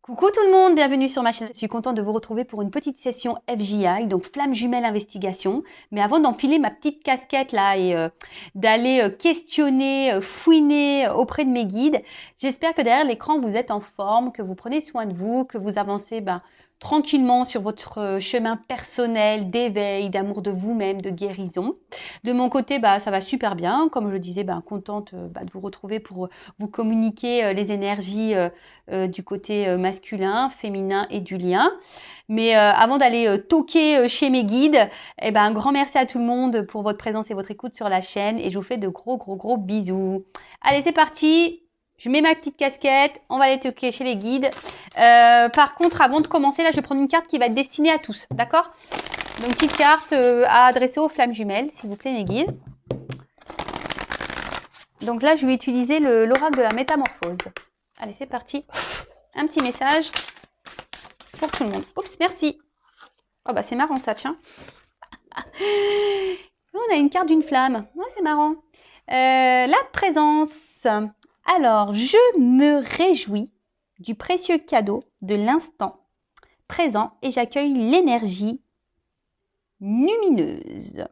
Coucou tout le monde, bienvenue sur ma chaîne. Je suis contente de vous retrouver pour une petite session FJI, donc Flamme Jumelle Investigation. Mais avant d'enfiler ma petite casquette là et d'aller questionner, fouiner auprès de mes guides, j'espère que derrière l'écran vous êtes en forme, que vous prenez soin de vous, que vous avancez tranquillement sur votre chemin personnel d'éveil, d'amour de vous-même, de guérison. De mon côté, ça va super bien. Comme je le disais, contente de vous retrouver pour vous communiquer les énergies du côté masculin, féminin et du lien. Mais avant d'aller toquer chez mes guides, un grand merci à tout le monde pour votre présence et votre écoute sur la chaîne. Et je vous fais de gros bisous. Allez, c'est parti. Je mets ma petite casquette, on va aller toquer chez les guides. Par contre, avant de commencer, là, je vais prendre une carte qui va être destinée à tous, d'accord? Donc, petite carte à adresser aux flammes jumelles, s'il vous plaît, mes guides. Donc là, je vais utiliser l'oracle de la métamorphose. Allez, c'est parti. Un petit message pour tout le monde. Oups, merci. Oh, c'est marrant ça, tiens. On a une carte d'une flamme. Ouais, c'est marrant. La présence. Alors, je me réjouis du précieux cadeau de l'instant présent et j'accueille l'énergie lumineuse.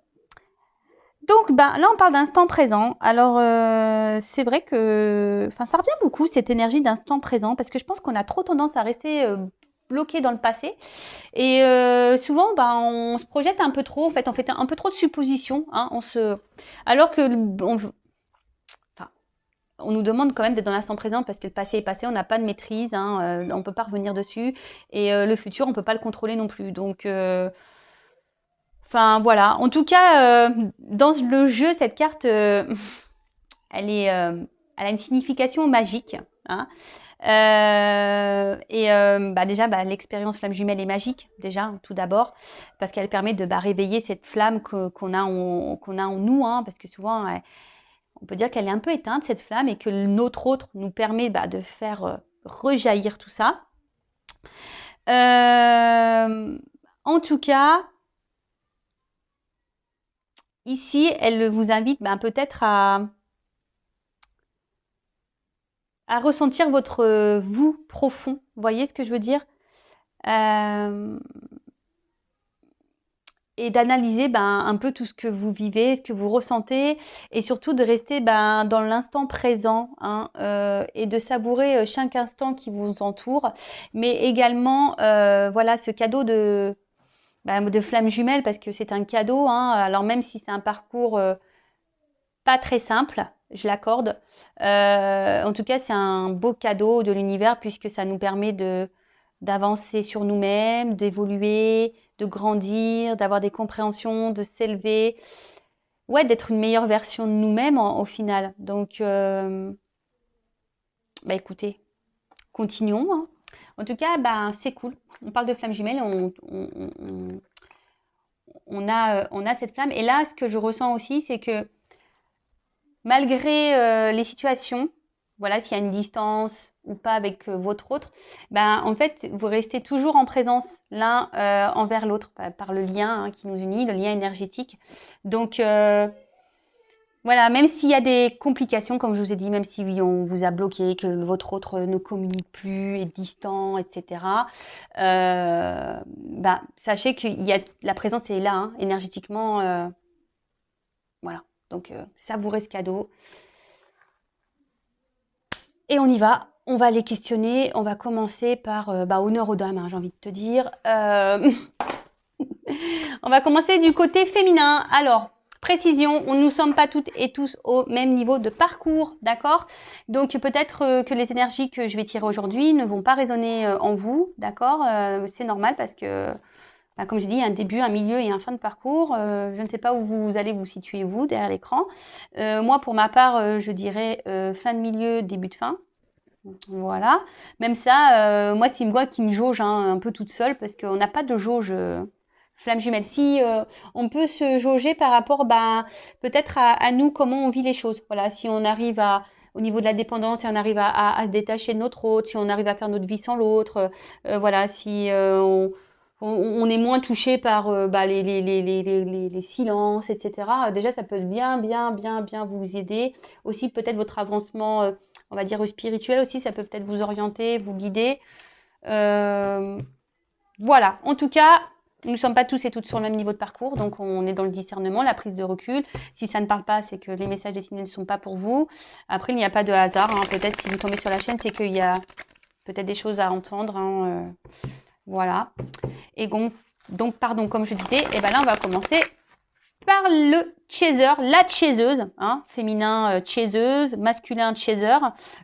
Donc, là, on parle d'instant présent. Alors, c'est vrai que ça revient beaucoup, cette énergie d'instant présent, parce que je pense qu'on a trop tendance à rester bloqué dans le passé. Et souvent, on se projette un peu trop. En fait, on fait un peu trop de suppositions. Hein, alors que on nous demande quand même d'être dans l'instant présent parce que le passé est passé, on n'a pas de maîtrise, on ne peut pas revenir dessus. Et le futur, on ne peut pas le contrôler non plus. Donc, voilà. En tout cas, dans le jeu, cette carte, elle a une signification magique. Hein. Déjà, l'expérience flamme jumelle est magique, déjà, tout d'abord, parce qu'elle permet de réveiller cette flamme qu'on a en nous, hein, parce que souvent, on peut dire qu'elle est un peu éteinte, cette flamme, et que notre autre nous permet de faire rejaillir tout ça. En tout cas, ici, elle vous invite peut-être à ressentir votre vous profond. Vous voyez ce que je veux dire? Et d'analyser un peu tout ce que vous vivez, ce que vous ressentez, et surtout de rester dans l'instant présent, hein, et de savourer chaque instant qui vous entoure, mais également voilà, ce cadeau de flamme jumelle, parce que c'est un cadeau, hein, alors même si c'est un parcours pas très simple, je l'accorde, en tout cas c'est un beau cadeau de l'univers, puisque ça nous permet d'avancer sur nous-mêmes, d'évoluer, de grandir, d'avoir des compréhensions, de s'élever, ouais, d'être une meilleure version de nous-mêmes au final. Donc, écoutez, continuons. Hein. En tout cas, c'est cool. On parle de flamme jumelle, on a cette flamme. Et là, ce que je ressens aussi, c'est que malgré les situations, voilà, s'il y a une distance ou pas avec votre autre, en fait, vous restez toujours en présence l'un envers l'autre par le lien, hein, qui nous unit, le lien énergétique. Donc, voilà, même s'il y a des complications, comme je vous ai dit, même si on vous a bloqué, que votre autre ne communique plus, est distant, etc., sachez que la présence est là, hein, énergétiquement. Voilà, donc savourez ce cadeau. Et on y va, on va les questionner, on va commencer par honneur aux dames, hein, j'ai envie de te dire. On va commencer du côté féminin. Alors, précision, nous ne sommes pas toutes et tous au même niveau de parcours, d'accord? Donc peut-être que les énergies que je vais tirer aujourd'hui ne vont pas résonner en vous, d'accord? C'est normal parce que, comme j'ai dit, il y a un début, un milieu et un fin de parcours. Je ne sais pas où vous allez vous situer, vous, derrière l'écran. Moi, pour ma part, je dirais fin de milieu, début de fin. Voilà. Même ça, moi, c'est moi qui me jauge un peu toute seule parce qu'on n'a pas de jauge flamme jumelle. Si on peut se jauger par rapport peut-être à nous, comment on vit les choses. Voilà, si on arrive au niveau de la dépendance, si on arrive à se détacher de notre autre, si on arrive à faire notre vie sans l'autre, voilà, si on est moins touché par les silences, etc. Déjà, ça peut bien vous aider. Aussi, peut-être votre avancement, on va dire spirituel aussi, ça peut peut-être vous orienter, vous guider. Voilà, en tout cas, nous ne sommes pas tous et toutes sur le même niveau de parcours, donc on est dans le discernement, la prise de recul. Si ça ne parle pas, c'est que les messages destinés ne sont pas pour vous. Après, il n'y a pas de hasard, hein. Peut-être si vous tombez sur la chaîne, c'est qu'il y a peut-être des choses à entendre, hein, voilà. Et donc, pardon, comme je disais, et ben là, on va commencer par le chaser, la chaiseuse, hein, féminin chaiseuse, masculin chaser,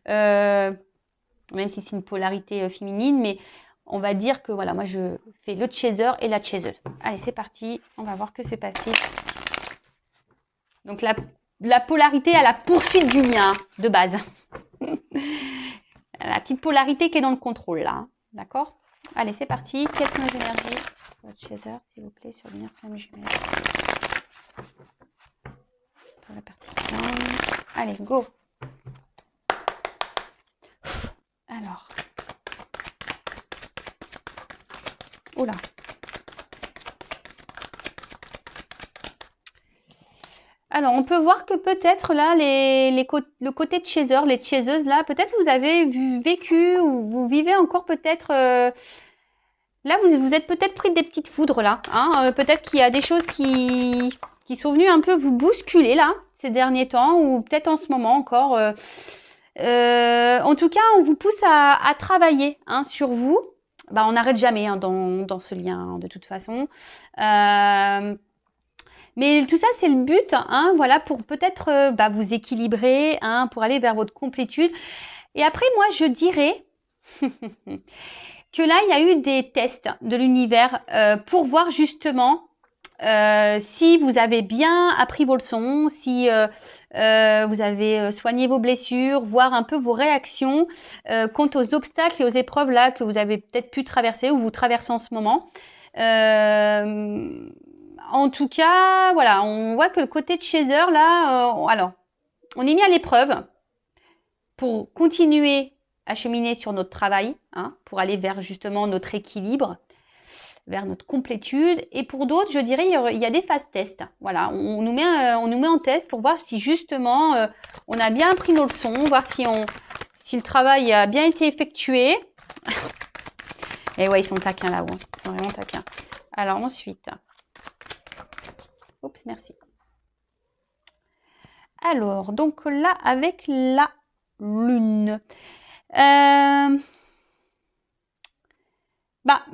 même si c'est une polarité féminine, mais on va dire que voilà, moi je fais le chaser et la chaiseuse. Allez, c'est parti, on va voir que c'est passif. Donc la polarité à la poursuite du mien, de base. La petite polarité qui est dans le contrôle là, hein. D'accord? Allez, c'est parti. Quelles sont les énergies? Votre chaser, s'il vous plaît, sur lumière flamme jumelle. Pour la partie flamme. Allez, go. Alors. Oula. Alors, on peut voir que peut-être là, le côté de chaser, les chaiseuses là, peut-être vous avez vécu ou vous vivez encore peut-être... là, vous êtes peut-être pris des petites foudres là. Hein, peut-être qu'il y a des choses qui sont venues un peu vous bousculer là, ces derniers temps, ou peut-être en ce moment encore. En tout cas, on vous pousse à travailler, hein, sur vous. Bah, on n'arrête jamais, hein, dans ce lien, hein, de toute façon. Mais tout ça, c'est le but, hein, voilà, pour peut-être vous équilibrer, hein, pour aller vers votre complétude. Et après, moi, je dirais que là, il y a eu des tests de l'univers pour voir justement si vous avez bien appris vos leçons, si vous avez soigné vos blessures, voir un peu vos réactions quant aux obstacles et aux épreuves là que vous avez peut-être pu traverser ou vous traversez en ce moment. En tout cas, voilà, on voit que le côté de chaser là, alors, on est mis à l'épreuve pour continuer à cheminer sur notre travail, hein, pour aller vers justement notre équilibre, vers notre complétude. Et pour d'autres, je dirais, il y a des phases tests. Voilà, on nous met en test pour voir si justement on a bien appris nos leçons, voir si le travail a bien été effectué. Et ouais, ils sont taquins là-haut, hein. Ils sont vraiment taquins. Alors ensuite, oups, merci. Alors, donc là, avec la lune.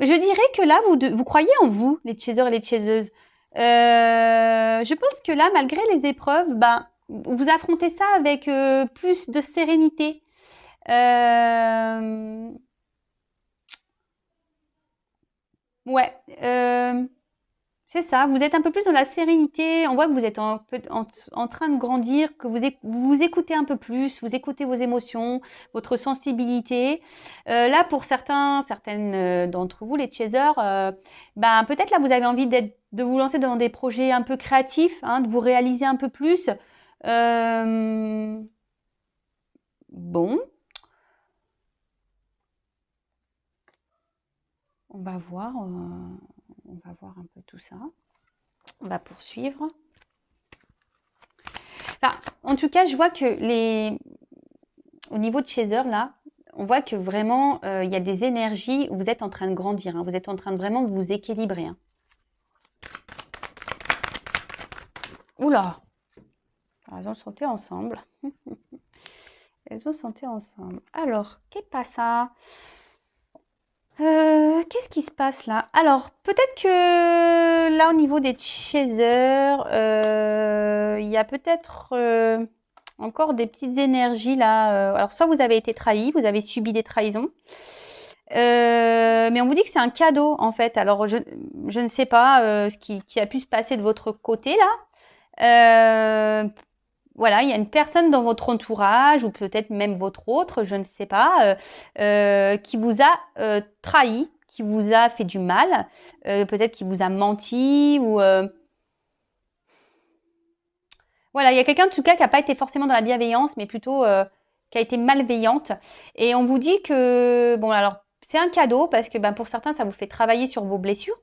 Je dirais que là, vous croyez en vous, les chasers et les chaseuses. Je pense que là, malgré les épreuves, vous affrontez ça avec plus de sérénité. Ouais, c'est ça. Vous êtes un peu plus dans la sérénité. On voit que vous êtes en train de grandir, que vous écoutez un peu plus, vous écoutez vos émotions, votre sensibilité. Là, pour certaines d'entre vous, les chasers, peut-être là, vous avez envie de vous lancer dans des projets un peu créatifs, hein, de vous réaliser un peu plus. Bon. On va voir un peu tout ça. On va poursuivre. En tout cas, je vois que au niveau de chaser, là, on voit que vraiment, il y a des énergies où vous êtes en train de grandir, hein. Vous êtes en train de vraiment vous équilibrer, hein. Oula! Alors, elles ont chanté ensemble. Elles ont chanté ensemble. Alors, qu'est-ce que ça? Qu'est-ce qui se passe là? Alors, peut-être que là, au niveau des chasers, il y a peut-être encore des petites énergies là. Alors, soit vous avez été trahi, vous avez subi des trahisons. Mais on vous dit que c'est un cadeau en fait. Alors, je ne sais pas ce qui a pu se passer de votre côté là. Voilà, il y a une personne dans votre entourage ou peut-être même votre autre, je ne sais pas, qui vous a trahi, qui vous a fait du mal, peut-être qui vous a menti ou voilà, il y a quelqu'un en tout cas qui n'a pas été forcément dans la bienveillance, mais plutôt qui a été malveillante. Et on vous dit que bon, alors c'est un cadeau parce que pour certains ça vous fait travailler sur vos blessures,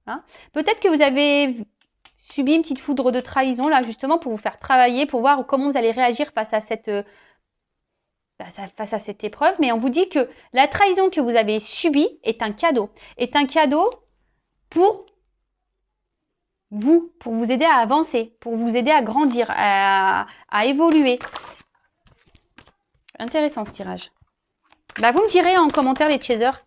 hein. Peut-être que vous avez subi une petite foudre de trahison là justement pour vous faire travailler, pour voir comment vous allez réagir face à cette face à cette épreuve, mais on vous dit que la trahison que vous avez subie est un cadeau pour vous, pour vous aider à avancer, pour vous aider à grandir, à évoluer. Intéressant ce tirage. Bah, vous me direz en commentaire les chasers.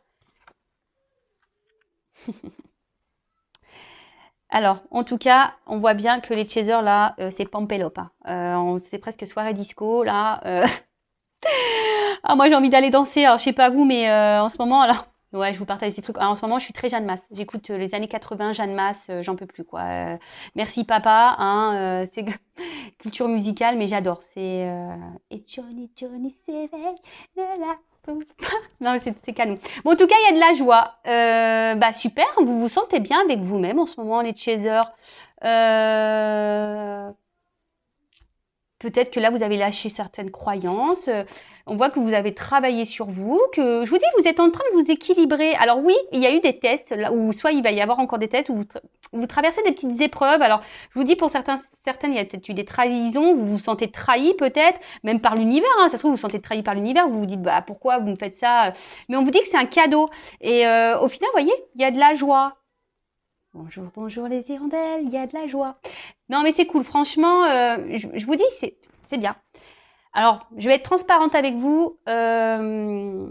Alors, en tout cas, on voit bien que les chasers là, c'est Pampelope. Hein. C'est presque soirée disco là. Ah, moi j'ai envie d'aller danser. Alors, je sais pas vous, mais en ce moment, alors, ouais, je vous partage des trucs. Alors, en ce moment, je suis très Jeanne Masse. J'écoute les années 80, Jeanne Masse, j'en peux plus quoi. Merci papa, hein, c'est culture musicale, mais j'adore. C'est et Johnny s'éveille de la non, c'est canon. Bon, en tout cas, il y a de la joie. Bah super, vous vous sentez bien avec vous-même en ce moment, les chasers. Peut-être que là, vous avez lâché certaines croyances. On voit que vous avez travaillé sur vous, que je vous dis, vous êtes en train de vous équilibrer. Alors oui, il y a eu des tests, là où soit il va y avoir encore des tests, où vous traversez des petites épreuves. Alors, je vous dis, pour certaines, il y a peut-être eu des trahisons, vous vous sentez trahi peut-être, même par l'univers. Hein. Ça se trouve, vous vous sentez trahi par l'univers, vous vous dites, bah pourquoi vous me faites ça? Mais on vous dit que c'est un cadeau. Et au final, vous voyez, il y a de la joie. Bonjour, bonjour les hirondelles, il y a de la joie. Non, mais c'est cool, franchement, je vous dis, c'est bien. Alors, je vais être transparente avec vous. Je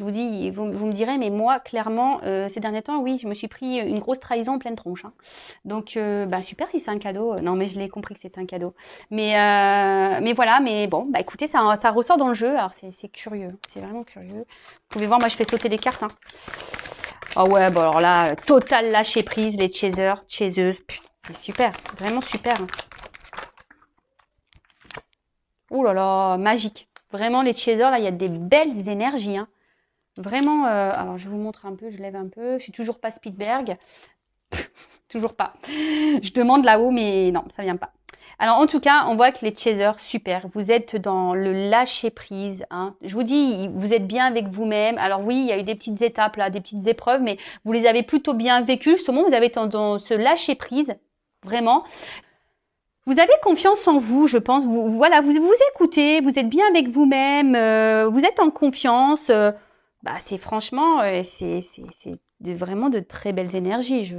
vous dis, vous me direz, mais moi, clairement, ces derniers temps, oui, je me suis pris une grosse trahison en pleine tronche. Hein. Donc, bah, super si c'est un cadeau. Non, mais je l'ai compris que c'était un cadeau. Mais voilà, mais bon, bah écoutez, ça ressort dans le jeu. Alors, c'est curieux, c'est vraiment curieux. Vous pouvez voir, moi, je fais sauter les cartes. Hein. Oh ouais, bon alors là, total lâcher prise, les chasers, chaseuses, c'est super, vraiment super. Hein. Oh là là, magique. Vraiment, les chasers, là, il y a des belles énergies. Hein. Vraiment, alors je vous montre un peu, je lève un peu. Je suis toujours pas Spielberg. Toujours pas. Je demande là-haut, mais non, ça vient pas. Alors, en tout cas, on voit que les chasers, super. Vous êtes dans le lâcher-prise. Hein. Je vous dis, vous êtes bien avec vous-même. Alors oui, il y a eu des petites étapes, là, des petites épreuves, mais vous les avez plutôt bien vécues. Justement, vous avez dans ce lâcher-prise, vraiment. Vous avez confiance en vous, je pense. Voilà, vous écoutez, vous êtes bien avec vous-même, vous êtes en confiance. Bah, c'est franchement, c'est vraiment de très belles énergies.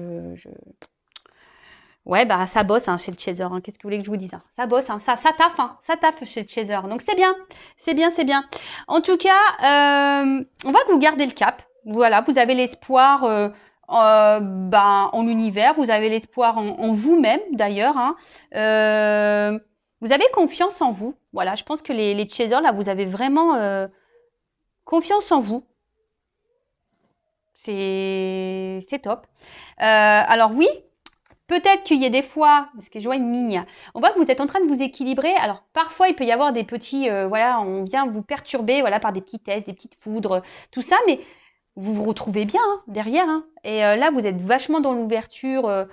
Ouais, bah ça bosse hein, chez le chaser. Hein. Qu'est-ce que vous voulez que je vous dise hein. Ça bosse, hein. Ça taffe chez le chaser. Donc c'est bien, c'est bien, c'est bien. En tout cas, on voit que vous gardez le cap. Voilà, vous avez l'espoir en l'univers, vous avez l'espoir en vous-même d'ailleurs. Hein. Vous avez confiance en vous. Voilà, je pense que les chasers, là, vous avez vraiment confiance en vous. C'est top. Alors oui, peut-être qu'il y a des fois, parce que je vois une ligne, on voit que vous êtes en train de vous équilibrer. Alors, parfois, il peut y avoir des petits, voilà, on vient vous perturber, voilà, par des petits tests, des petites foudres, tout ça, mais vous vous retrouvez bien hein, derrière. Hein. Et là, vous êtes vachement dans l'ouverture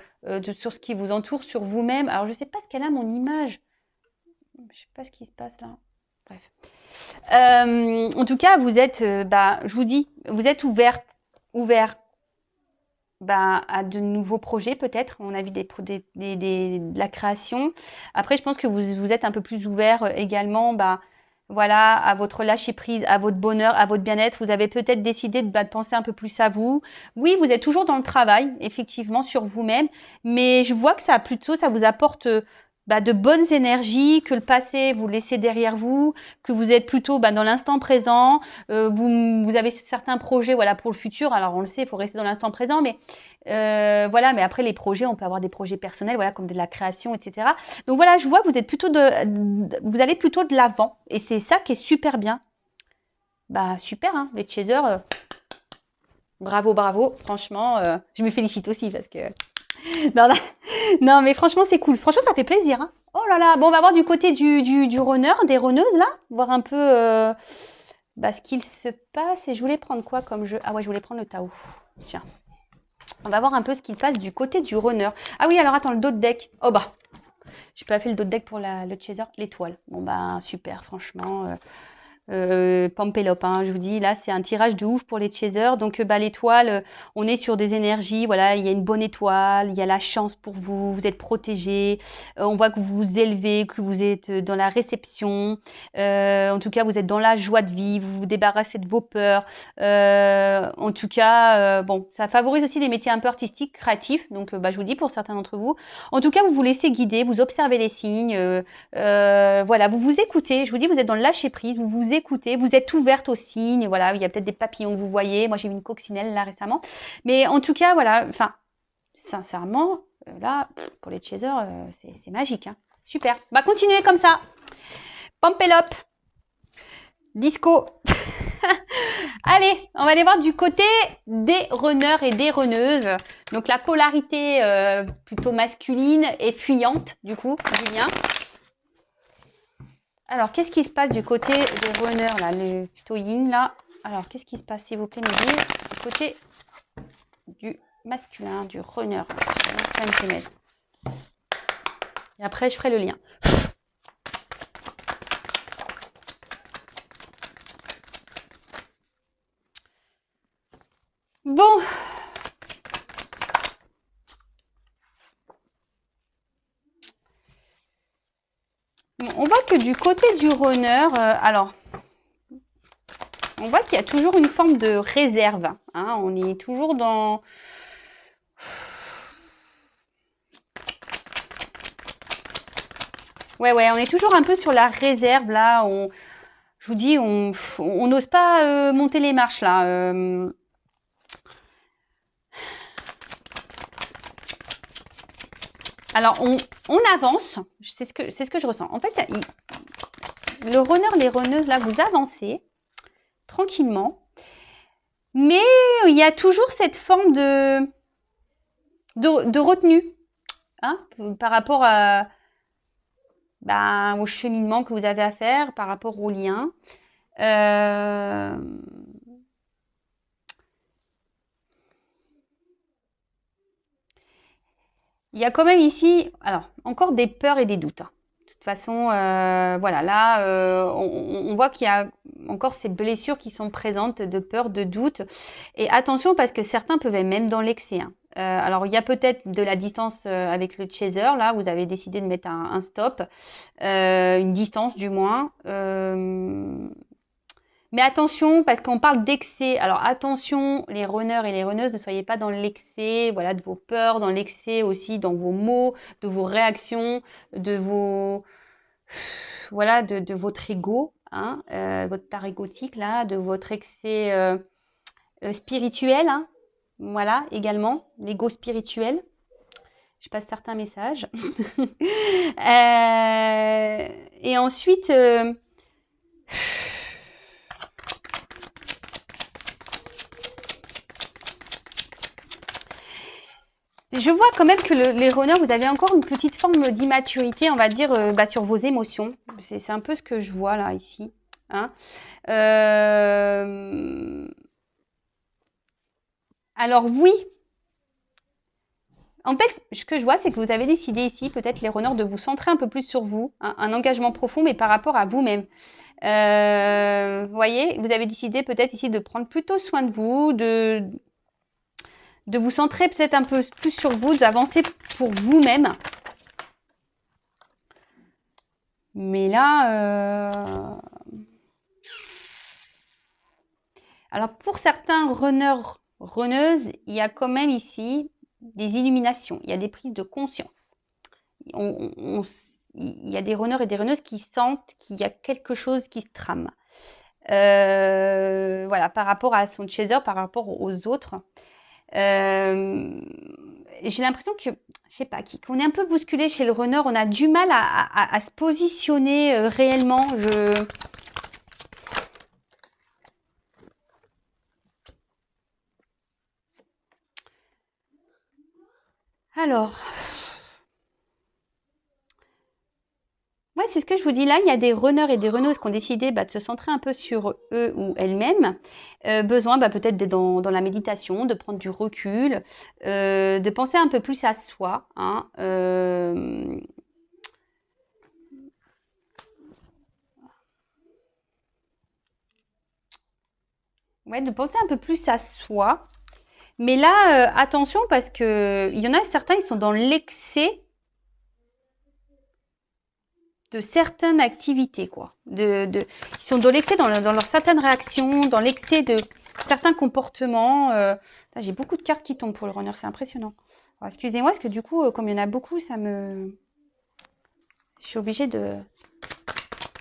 sur ce qui vous entoure, sur vous-même. Alors, je ne sais pas ce qu'elle a, mon image. Je ne sais pas ce qui se passe là. Bref. En tout cas, vous êtes, je vous dis, vous êtes ouvert à de nouveaux projets peut-être. On a vu de la création. Après, je pense que vous êtes un peu plus ouvert également voilà, à votre lâcher-prise, à votre bonheur, à votre bien-être. Vous avez peut-être décidé de penser un peu plus à vous. Oui, vous êtes toujours dans le travail, effectivement, sur vous-même. Mais je vois que ça vous apporte de bonnes énergies, que le passé, vous le laissez derrière vous, que vous êtes plutôt dans l'instant présent. Vous avez certains projets voilà, pour le futur. Alors, on le sait, il faut rester dans l'instant présent, mais voilà, mais après les projets, on peut avoir des projets personnels, voilà, comme de la création, etc. Donc voilà, je vois que vous êtes plutôt vous allez plutôt de l'avant, et c'est ça qui est super bien. Bah super, hein, les chasers, bravo, bravo. Franchement, je me félicite aussi parce que non, mais franchement, c'est cool. Franchement, ça fait plaisir. Hein. Oh là là, bon, on va voir du côté du runner, des runneuses là, voir un peu ce qu'il se passe. Et je voulais prendre quoi comme jeu? Ah ouais, je voulais prendre le Tao. Tiens. On va voir un peu ce qu'il passe du côté du runner. Ah oui, alors attends, le dos de deck. Oh bah, j'ai pas fait le dos de deck pour le chaser, l'étoile. Bon bah super, franchement. Pampelop, hein, je vous dis, là, c'est un tirage de ouf pour les chasers. Donc, l'étoile, on est sur des énergies. Voilà, il y a une bonne étoile, il y a la chance pour vous, vous êtes protégé. On voit que vous vous élevez, que vous êtes dans la réception. En tout cas, vous êtes dans la joie de vivre, vous vous débarrassez de vos peurs. En tout cas, bon, ça favorise aussi des métiers un peu artistiques, créatifs. Donc, je vous dis, pour certains d'entre vous. En tout cas, vous vous laissez guider, vous observez les signes. Voilà, vous vous écoutez. Je vous dis, vous êtes dans le lâcher prise, vous vous écoutez, vous êtes ouverte aux signes. Voilà, il y a peut-être des papillons que vous voyez. Moi, j'ai vu une coccinelle là récemment. Mais en tout cas, voilà, enfin, sincèrement, là, pour les chasers, c'est magique. Hein. Super. Bah, continuez comme ça. Pampelop. Disco. Allez, on va aller voir du côté des runners et des runneuses. Donc, la polarité plutôt masculine et fuyante, du coup, Julien. Alors, qu'est-ce qui se passe du côté des runners, là, le plutôt yin, là? Alors, qu'est-ce qui se passe, s'il vous plaît, me dire, du côté du masculin, du runner. Et après, je ferai le lien. Bon. On voit que du côté du runner, alors, on voit qu'il y a toujours une forme de réserve. Hein, on est toujours dans... Ouais, on est toujours un peu sur la réserve, là. Je vous dis, on n'ose pas monter les marches, là. Alors, on avance. C'est ce que je ressens. En fait, le runner, les runneuses, là, vous avancez tranquillement. Mais il y a toujours cette forme de retenue hein, par rapport au cheminement que vous avez à faire, par rapport au lien. Il y a quand même ici, alors, encore des peurs et des doutes. Hein. De toute façon, voilà, là, on voit qu'il y a encore ces blessures qui sont présentes de peur, de doute. Et attention, parce que certains peuvent être même dans l'excès. Hein. Alors, il y a peut-être de la distance avec le chaser. Là, vous avez décidé de mettre un stop, une distance du moins. Mais attention, parce qu'on parle d'excès. Alors attention, les runners et les runneuses, ne soyez pas dans l'excès, voilà, de vos peurs, dans l'excès aussi, dans vos mots, de vos réactions, de vos, voilà, de votre ego, hein, votre tarégotique là, de votre excès spirituel, hein, voilà, également, l'ego spirituel. Je passe certains messages. Et ensuite. Je vois quand même que les runners, vous avez encore une petite forme d'immaturité, on va dire, sur vos émotions. C'est un peu ce que je vois là, ici. Hein. Alors oui. En fait, ce que je vois, c'est que vous avez décidé ici, peut-être les runners, de vous centrer un peu plus sur vous. Hein, un engagement profond, mais par rapport à vous-même. Vous voyez, vous avez décidé peut-être ici de prendre plutôt soin de vous, de vous centrer peut-être un peu plus sur vous, d'avancer pour vous-même. Mais là, alors pour certains runners, runneuses, il y a quand même ici des illuminations, il y a des prises de conscience. Il y a des runners et des runneuses qui sentent qu'il y a quelque chose qui se trame. Voilà, par rapport à son chaser, par rapport aux autres. J'ai l'impression que, je sais pas, qu'on est un peu bousculé chez le runner. On a du mal à se positionner réellement. Alors, ouais, c'est ce que je vous dis là. Il y a des runners et des runneuses qui ont décidé de se centrer un peu sur eux ou elles-mêmes. Besoin peut-être d'être dans la méditation, de prendre du recul, de penser un peu plus à soi. Hein, ouais, de penser un peu plus à soi. Mais là, attention parce que il y en a certains, ils sont dans l'excès de certaines activités, quoi. Ils sont dans l'excès dans leurs certaines réactions, dans l'excès de certains comportements. Là, j'ai beaucoup de cartes qui tombent pour le runner, c'est impressionnant. Alors, excusez-moi, parce que du coup, comme il y en a beaucoup, je suis obligée de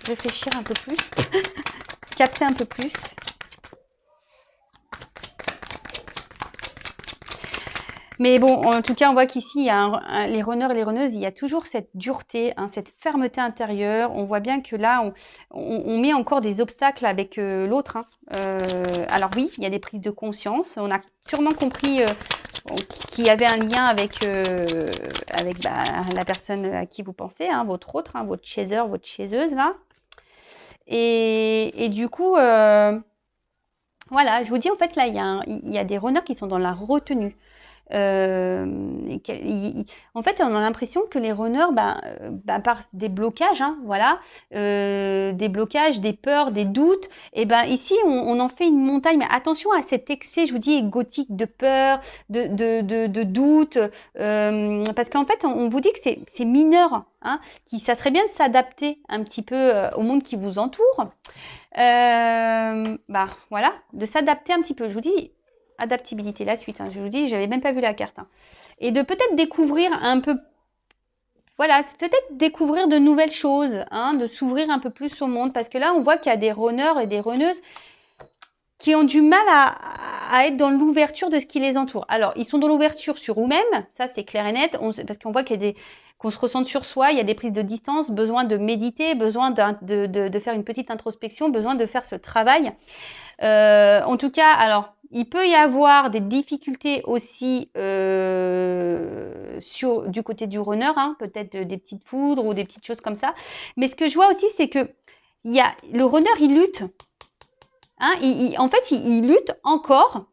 réfléchir un peu plus, capter un peu plus. Mais bon, en tout cas, on voit qu'ici, il y a les runners et les runneuses, il y a toujours cette dureté, hein, cette fermeté intérieure. On voit bien que là, on met encore des obstacles avec l'autre. Hein. Alors oui, il y a des prises de conscience. On a sûrement compris qu'il y avait un lien avec la personne à qui vous pensez, hein, votre autre, hein, votre chaser, votre chaiseuse, là. Et du coup, voilà, je vous dis, en fait, là, il y a des runners qui sont dans la retenue. En fait, on a l'impression que les runners, par des blocages, hein, voilà, des blocages, des peurs, des doutes, et ben ici, on en fait une montagne. Mais attention à cet excès, je vous dis, égotique de peur, de doute, parce qu'en fait, on vous dit que c'est mineur, hein, ça serait bien de s'adapter un petit peu au monde qui vous entoure. Voilà, de s'adapter un petit peu. Je vous dis. Adaptabilité, la suite. Hein. Je vous dis, j'avais même pas vu la carte. Hein. Et de peut-être découvrir un peu, voilà, c'est peut-être découvrir de nouvelles choses, hein, de s'ouvrir un peu plus au monde. Parce que là, on voit qu'il y a des runners et des runneuses qui ont du mal à être dans l'ouverture de ce qui les entoure. Alors, ils sont dans l'ouverture sur eux-mêmes, ça c'est clair et net, parce qu'on voit qu'il y a qu'on se ressente sur soi, il y a des prises de distance, besoin de méditer, besoin de faire une petite introspection, besoin de faire ce travail. En tout cas, alors, il peut y avoir des difficultés aussi du côté du runner, hein, peut-être des petites foudres ou des petites choses comme ça. Mais ce que je vois aussi, c'est que le runner, il lutte. Hein, en fait, il lutte encore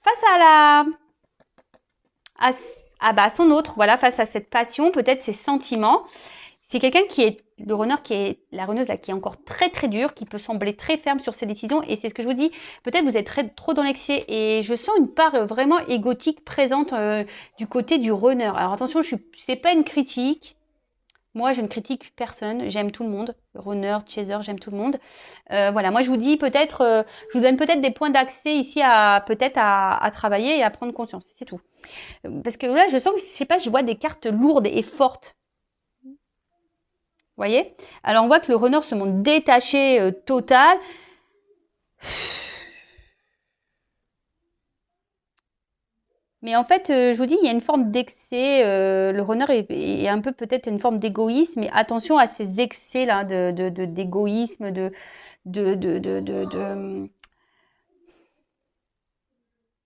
face à son autre, voilà, face à cette passion, peut-être ses sentiments. C'est quelqu'un le runner la runneuse là, qui est encore très très dure, qui peut sembler très ferme sur ses décisions. Et c'est ce que je vous dis, peut-être vous êtes trop dans l'excès. Et je sens une part vraiment égotique présente du côté du runner. Alors attention, c'est pas une critique. Moi, je ne critique personne, j'aime tout le monde. Runner, chaser, j'aime tout le monde. Voilà, moi je vous dis peut-être, je vous donne peut-être des points d'accès ici à travailler et à prendre conscience, c'est tout. Parce que là, je sens que, je sais pas, je vois des cartes lourdes et fortes. Vous voyez? Alors on voit que le runner se montre détaché total. Mais en fait, je vous dis, il y a une forme d'excès. Le runner est un peu peut-être une forme d'égoïsme. Mais attention à ces excès-là d'égoïsme, de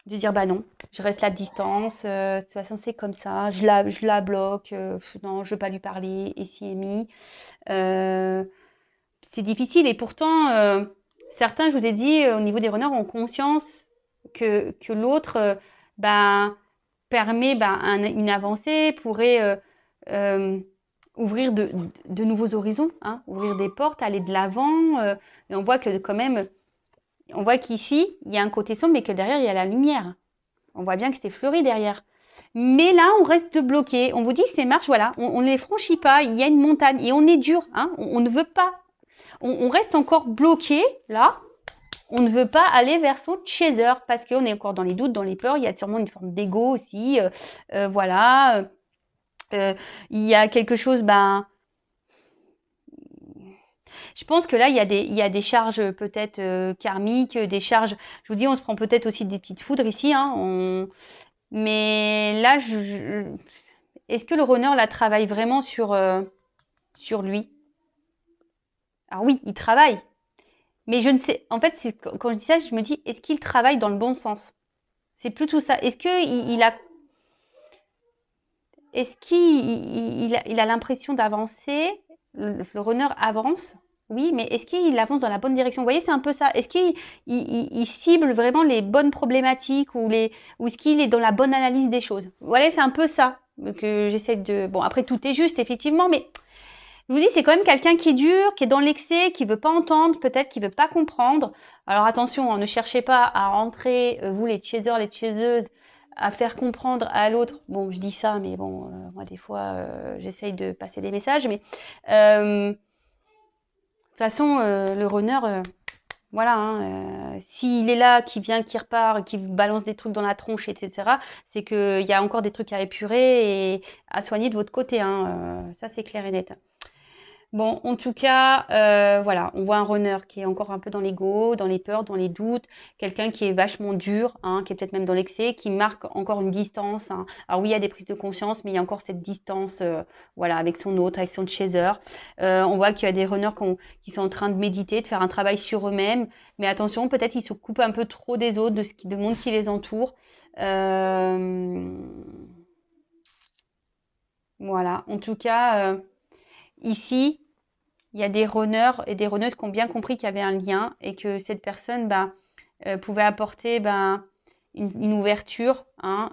dire bah non, je reste à distance. De toute façon, c'est comme ça. Je la bloque. Non, je veux pas lui parler. Et si Amy, c'est difficile. Et pourtant, certains, je vous ai dit, au niveau des runners, ont conscience que l'autre, permet une avancée, pourrait ouvrir de nouveaux horizons, hein, ouvrir des portes, aller de l'avant. Et on voit que quand même, on voit qu'ici, il y a un côté sombre, mais que derrière, il y a la lumière. On voit bien que c'est fleuri derrière. Mais là, on reste bloqué. On vous dit, ces marches, voilà, on ne les franchit pas. Il y a une montagne et on est dur. Hein, on ne veut pas. On reste encore bloqué, là. On ne veut pas aller vers son chaser parce qu'on est encore dans les doutes, dans les peurs. Il y a sûrement une forme d'ego aussi. Voilà. Il y a quelque chose, je pense que là, il y a des charges peut-être karmiques, des charges. Je vous dis, on se prend peut-être aussi des petites foudres ici. Hein, mais là, est-ce que le runner là travaille vraiment sur lui? Alors oui, il travaille. Mais je ne sais, en fait, quand je dis ça, je me dis, est-ce qu'il travaille dans le bon sens? C'est plutôt ça. Est-ce qu'il a l'impression d'avancer? Le runner avance? Oui, mais est-ce qu'il avance dans la bonne direction? Vous voyez, c'est un peu ça. Est-ce qu'il cible vraiment les bonnes problématiques ou est-ce qu'il est dans la bonne analyse des choses? Voilà, c'est un peu ça que j'essaie de. Bon, après, tout est juste, effectivement, mais Je vous dis, c'est quand même quelqu'un qui est dur, qui est dans l'excès, qui veut pas entendre, peut-être qui veut pas comprendre. Alors attention, hein, ne cherchez pas à rentrer, vous les chasers, les chaseuses, à faire comprendre à l'autre. Bon, je dis ça, mais bon, moi des fois, j'essaye de passer des messages, mais de toute façon, le runner, voilà, hein, s'il est là, qui vient, qui repart, qui vous balance des trucs dans la tronche, etc., c'est qu'il y a encore des trucs à épurer et à soigner de votre côté, hein, ça c'est clair et net. Bon, en tout cas, voilà, on voit un runner qui est encore un peu dans l'ego, dans les peurs, dans les doutes, quelqu'un qui est vachement dur, hein, qui est peut-être même dans l'excès, qui marque encore une distance, hein. Alors oui, il y a des prises de conscience, mais il y a encore cette distance, voilà, avec son autre, avec son chaser. On voit qu'il y a des runners qui sont en train de méditer, de faire un travail sur eux-mêmes, mais attention, peut-être ils se coupent un peu trop des autres, du monde qui les entoure. Voilà, en tout cas, ici, il y a des runners et des runneuses qui ont bien compris qu'il y avait un lien et que cette personne pouvait apporter une ouverture, hein,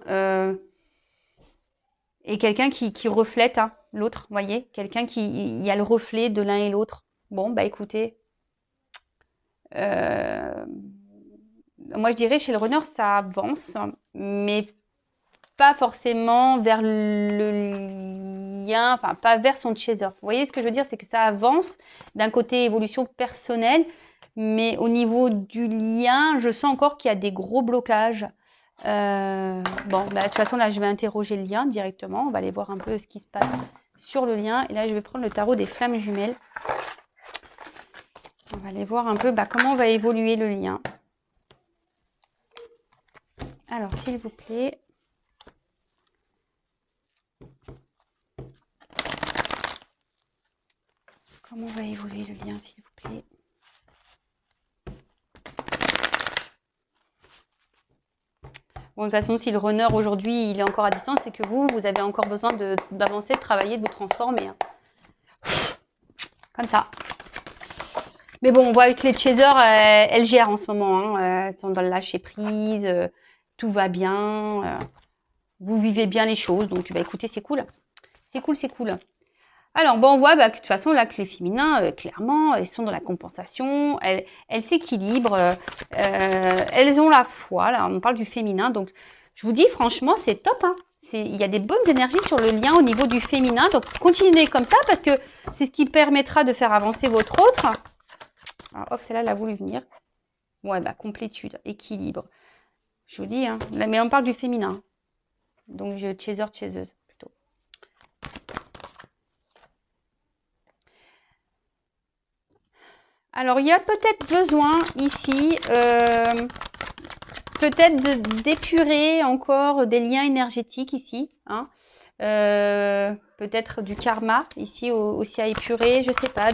et quelqu'un qui reflète, hein, l'autre, vous voyez, quelqu'un il y a le reflet de l'un et l'autre. Bon, bah écoutez, euh, moi je dirais chez le runner ça avance, mais pas forcément vers le lien, enfin pas vers son chaser. Vous voyez ce que je veux dire, c'est que ça avance d'un côté évolution personnelle, mais au niveau du lien, je sens encore qu'il y a des gros blocages. Bon, de toute façon là, je vais interroger le lien directement. On va aller voir un peu ce qui se passe sur le lien. Et là, je vais prendre le tarot des flammes jumelles. On va aller voir un peu comment va évoluer le lien. Alors, s'il vous plaît. Comment va évoluer le lien, s'il vous plaît? Bon, de toute façon, si le runner aujourd'hui il est encore à distance, c'est que vous avez encore besoin d'avancer, de travailler, de vous transformer, hein. Comme ça. Mais bon, on voit avec les chasers, elles gèrent en ce moment, hein, elles sont dans le lâcher prise, tout va bien, vous vivez bien les choses, donc écoutez, c'est cool. C'est cool, c'est cool. Alors, bon, on voit que de toute façon, là, que les féminins, clairement, elles sont dans la compensation, elles s'équilibrent, elles ont la foi, là, on parle du féminin, donc je vous dis, franchement, c'est top, hein. Il y a des bonnes énergies sur le lien au niveau du féminin, donc continuez comme ça, parce que c'est ce qui permettra de faire avancer votre autre. Alors, hop, celle-là, elle a voulu venir. Ouais, complétude, équilibre. Je vous dis, hein, là, mais on parle du féminin, donc chaser, chaseuse. Alors, il y a peut-être besoin ici, peut-être d'épurer encore des liens énergétiques ici, hein. Peut-être du karma ici aussi à épurer, je sais pas,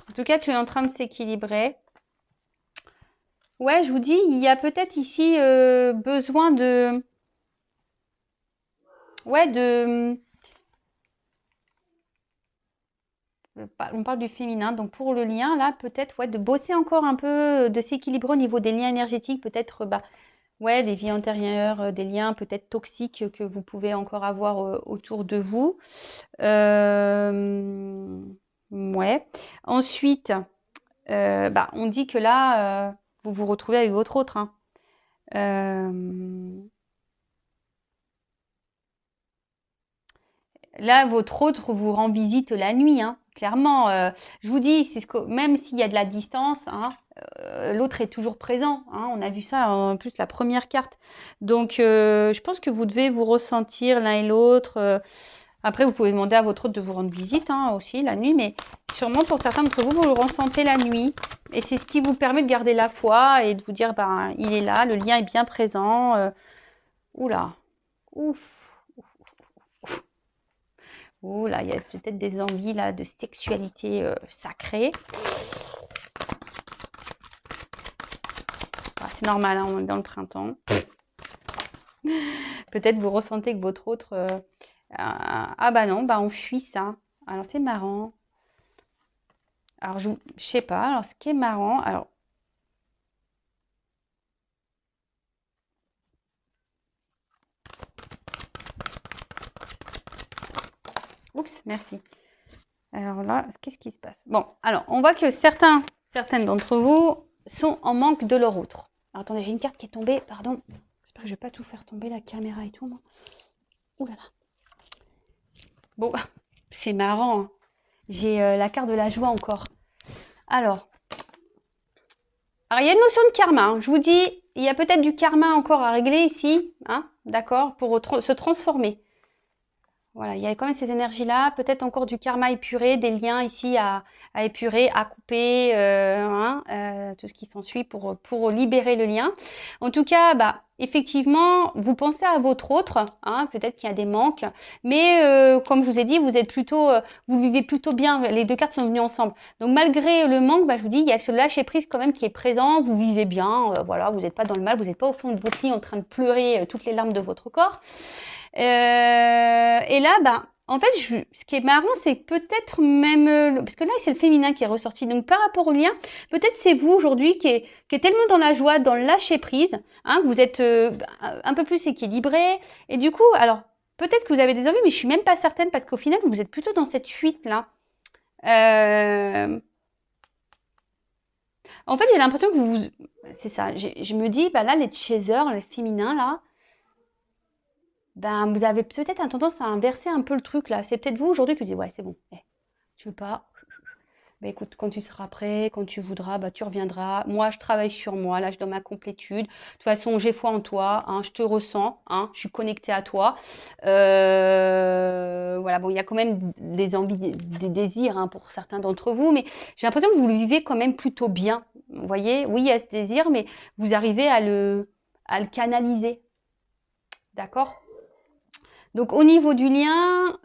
En tout cas, tu es en train de s'équilibrer. Ouais, je vous dis, il y a peut-être ici besoin de... Ouais, on parle du féminin, donc pour le lien, là, peut-être, ouais, de bosser encore un peu, de s'équilibrer au niveau des liens énergétiques, peut-être, ouais, des vies antérieures, des liens peut-être toxiques que vous pouvez encore avoir autour de vous. Ouais. Ensuite, on dit que là, vous vous retrouvez avec votre autre, hein. Là, votre autre vous rend visite la nuit, hein, clairement. Je vous dis, même s'il y a de la distance, hein, l'autre est toujours présent, hein. On a vu ça en plus la première carte. Donc, je pense que vous devez vous ressentir l'un et l'autre. Après, vous pouvez demander à votre autre de vous rendre visite, hein, aussi la nuit, mais sûrement pour certains d'entre vous, vous le ressentez la nuit. Et c'est ce qui vous permet de garder la foi et de vous dire, il est là, le lien est bien présent. Oula, ouf. Oh là, il y a peut-être des envies là de sexualité sacrée. C'est normal, hein, on est dans le printemps. Peut-être vous ressentez que votre autre... non, on fuit ça. Alors c'est marrant. Alors je sais pas. Alors ce qui est marrant, Oups, merci. Alors là, qu'est-ce qui se passe? Bon, alors, on voit que certaines d'entre vous sont en manque de leur autre. Alors, attendez, j'ai une carte qui est tombée, pardon. J'espère que je ne vais pas tout faire tomber, la caméra et tout, moi. Ouh là là. Bon, c'est marrant, hein. J'ai la carte de la joie encore. Alors, il y a une notion de karma, hein. Je vous dis, il y a peut-être du karma encore à régler ici, hein, d'accord, pour se transformer. Voilà, il y a quand même ces énergies-là, peut-être encore du karma épuré, des liens ici à épurer, à couper, tout ce qui s'ensuit pour libérer le lien. En tout cas, effectivement, vous pensez à votre autre, hein, peut-être qu'il y a des manques, mais comme je vous ai dit, vous êtes plutôt, vous vivez plutôt bien, les deux cartes sont venues ensemble. Donc malgré le manque, je vous dis, il y a ce lâcher-prise quand même qui est présent, vous vivez bien, voilà, vous n'êtes pas dans le mal, vous n'êtes pas au fond de votre lit en train de pleurer toutes les larmes de votre corps. Et là, en fait, ce qui est marrant, c'est peut-être même, parce que là, c'est le féminin qui est ressorti. Donc, par rapport au lien, peut-être c'est vous aujourd'hui qui est tellement dans la joie, dans le lâcher prise, hein, que vous êtes un peu plus équilibré. Et du coup, alors, peut-être que vous avez des envies, mais je suis même pas certaine parce qu'au final, vous êtes plutôt dans cette fuite-là. En fait, j'ai l'impression que c'est ça. Je me dis, là, les chasers, les féminins, là, vous avez peut-être une tendance à inverser un peu le truc là. C'est peut-être vous aujourd'hui qui dites ouais, c'est bon, tu veux pas. Écoute, quand tu seras prêt, quand tu voudras, tu reviendras. Moi, je travaille sur moi, là, je donne ma complétude. De toute façon, j'ai foi en toi, hein, je te ressens, hein, je suis connectée à toi. Voilà, bon, il y a quand même des envies, des désirs hein, pour certains d'entre vous, mais j'ai l'impression que vous le vivez quand même plutôt bien. Vous voyez, oui, il y a ce désir, mais vous arrivez à le canaliser. D'accord ? Donc au niveau du lien,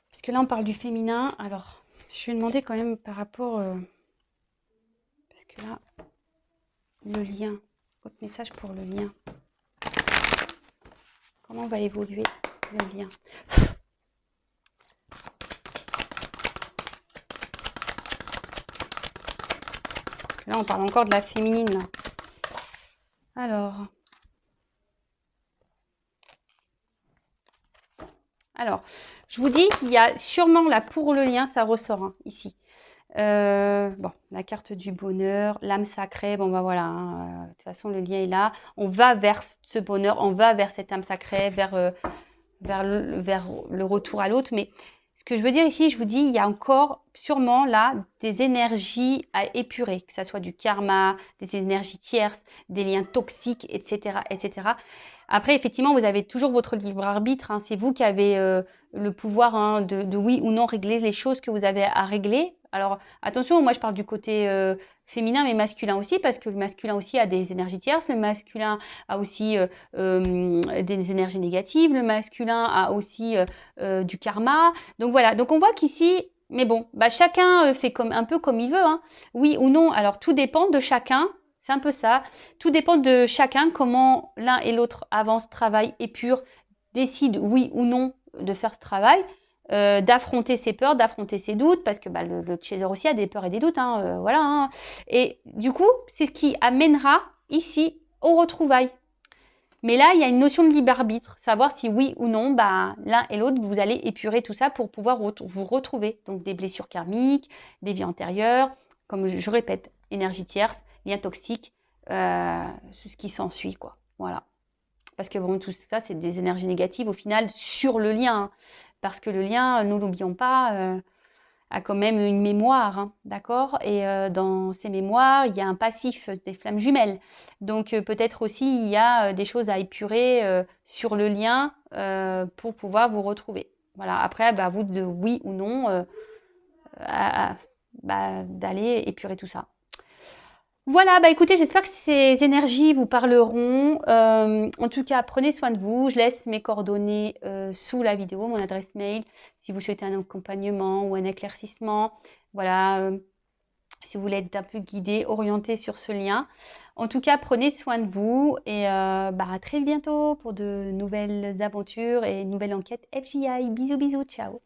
parce que là on parle du féminin, alors je vais demander quand même par rapport, parce que là, le lien, votre message pour le lien, comment va évoluer le lien? Parce que là on parle encore de la féminine. Là. Alors, je vous dis, il y a sûrement là pour le lien, ça ressort hein, ici. Bon, la carte du bonheur, l'âme sacrée, voilà, hein, de toute façon le lien est là. On va vers ce bonheur, on va vers cette âme sacrée, vers le retour à l'autre. Mais ce que je veux dire ici, je vous dis, il y a encore sûrement là des énergies à épurer, que ce soit du karma, des énergies tierces, des liens toxiques, etc., etc. Après, effectivement, vous avez toujours votre libre arbitre. Hein, c'est vous qui avez le pouvoir hein, de oui ou non régler les choses que vous avez à régler. Alors, attention, moi je parle du côté féminin, mais masculin aussi, parce que le masculin aussi a des énergies tierces. Le masculin a aussi des énergies négatives. Le masculin a aussi du karma. Donc voilà, donc on voit qu'ici, mais bon, chacun fait un peu comme il veut. Hein. Oui ou non, alors tout dépend de chacun. C'est un peu ça. Tout dépend de chacun, comment l'un et l'autre avancent, travaillent, épurent, décident oui ou non de faire ce travail, d'affronter ses peurs, d'affronter ses doutes, parce que le chaser aussi a des peurs et des doutes. Hein, voilà. Hein. Et du coup, c'est ce qui amènera ici aux retrouvailles. Mais là, il y a une notion de libre arbitre, savoir si oui ou non, l'un et l'autre, vous allez épurer tout ça pour pouvoir vous retrouver. Donc des blessures karmiques, des vies antérieures, comme je répète, énergie tierce, lien toxique, ce qui s'ensuit, quoi. Voilà. Parce que bon, tout ça, c'est des énergies négatives au final sur le lien. Hein. Parce que le lien, nous l'oublions pas, a quand même une mémoire, hein, d'accord? Et dans ces mémoires, il y a un passif des flammes jumelles. Donc peut-être aussi il y a des choses à épurer sur le lien pour pouvoir vous retrouver. Voilà. Après, à vous de oui ou non d'aller épurer tout ça. Voilà, écoutez, j'espère que ces énergies vous parleront. En tout cas, prenez soin de vous. Je laisse mes coordonnées sous la vidéo, mon adresse mail, si vous souhaitez un accompagnement ou un éclaircissement. Voilà, si vous voulez être un peu guidé, orienté sur ce lien. En tout cas, prenez soin de vous et à très bientôt pour de nouvelles aventures et une nouvelle enquête FJI. Bisous, bisous, ciao.